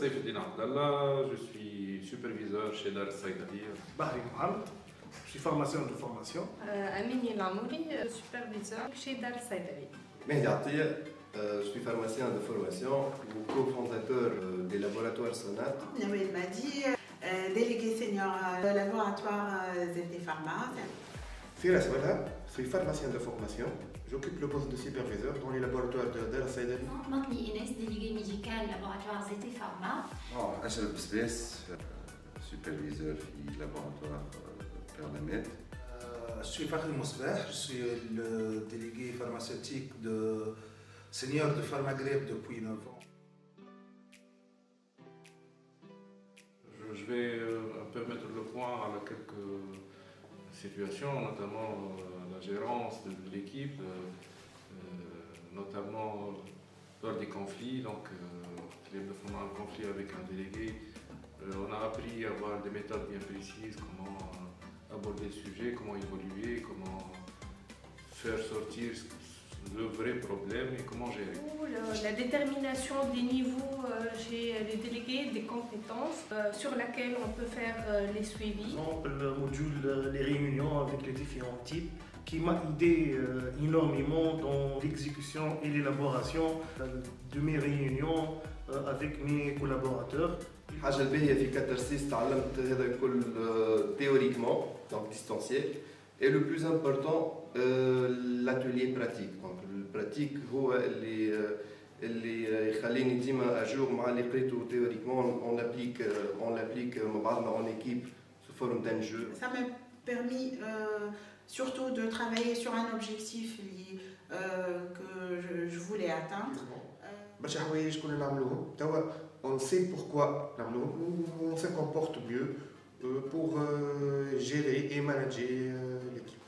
Saïf Eddine Abdallah, je suis superviseur chez Dar Saïdali. Bahri Mohamed, je suis pharmacien de formation. Amini Lamouri, superviseur chez Dar Saïdali. Mehdi Attia, je suis pharmacien de formation ou cofondateur des laboratoires Sonat. Nawel Madi, délégué senior laboratoire ZT Pharma. Firas Wala, je suis pharmacien de formation. J'occupe le poste de superviseur dans les laboratoires de Dar Saïdali. Makni Inès, délégué médical laboratoire ZT Pharma. Achraf Besbes, superviseur du laboratoire Pernamed. Je suis Fakhri Mousbah, je suis le délégué pharmaceutique de Seigneur de Pharmagreb depuis 9 ans. Je vais un peu mettre le point à quelques situations, notamment la gérance de l'équipe, notamment lors des conflits. Donc, on a un conflit avec un délégué. On a appris à avoir des méthodes bien précises, comment aborder le sujet, comment évoluer, comment faire sortir le vrai problème et comment gérer. La détermination des niveaux chez les délégués, des compétences sur laquelle on peut faire les suivis. Par exemple, le module les réunions avec les différents types qui m'a aidé énormément dans l'exécution et l'élaboration de mes réunions avec mes collaborateurs. الحاجة الباهية في كاترسيس تعلمت هذا الكل théoriquement, donc distanciel. Et le plus important, l'atelier pratique. Donc le pratique هو اللي يخليني ديما أجور مع اللي قريته théoriquement. On l'applique مع بعضنا en équipe sous forme d'un jeu. Ça m'a permis surtout de travailler sur un objectif que je voulais atteindre. برشا حوايج كنا نعملوهم توا on sait pourquoi نعملوهم on se comporte mieux pour gérer et manager l'équipe.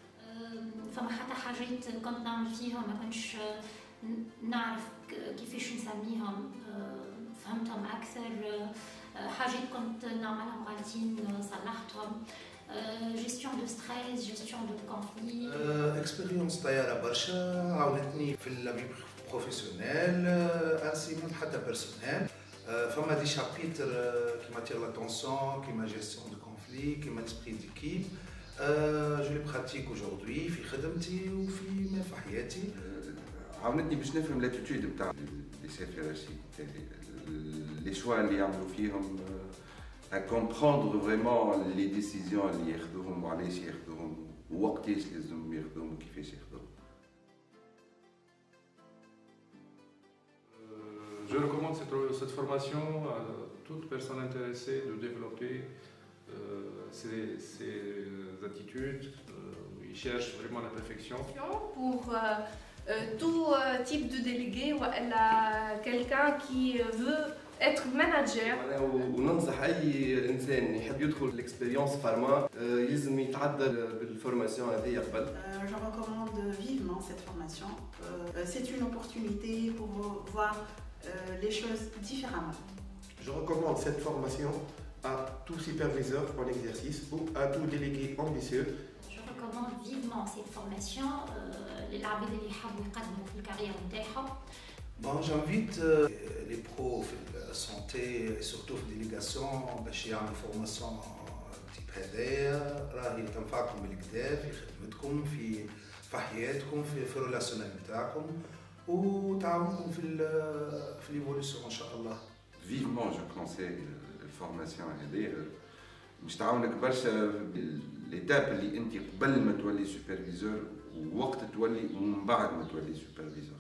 فما حتى حاجات كنت نعمل فيهم ما كنتش نعرف كيفاش نسميهم فهمتهم أكثر حاجات كنت نعملهم غالطين صلحتهم gestion de stress, gestion de conflit. Expérience طيارة برشا عاونتني في اللابي بروفيسيونيل انسي من حتى بيرسونيل. فما دي شابيتر qui m'attirent l'attention, qui ma gestion de conflit, qui l'esprit d'équipe. Je les pratique aujourd'hui في خدمتي وفي في حياتي. عاونتني باش نفهم لاتيتود نتاع لي سيفيرسي لي شوا اللي يعملوا فيهم à comprendre vraiment les décisions اللي ياخذوهم وعلاش ياخذوهم ووقتاش لازم ياخذوهم وكيفاش ياخذوهم. Je recommande cette formation à toute personne intéressée de développer ses attitudes. Ils cherchent vraiment la perfection. Pour tout type de délégué ou quelqu'un qui veut être manager. وننصح أي إنسان يحب يدخل l'expérience pharma يلزم يتعدى بالformation هذه قبل. Je recommande vivement cette formation. C'est une opportunité pour voir les choses différemment. Je recommande cette formation à tout superviseur en exercice ou à tout délégué ambitieux. Je recommande vivement cette formation للعباد اللي يحبوا يقدموا في الكارير نتاعهم. Bon, j'invite les pros de la santé et surtout في délégation باش يعملوا فورماسيون تيب هذايا راهي تنفعكم بالكدا في خدمتكم في حياتكم في الريلاسيونيل نتاعكم وتعاونكم في ليفولوسيون ان شاء الله. Vivement je conseille الفورماسيون هذه باش تعاونك برشا ليتاب اللي انت قبل ما تولي سوبرفيزور ووقت تولي ومن بعد ما تولي سوبرفيزور.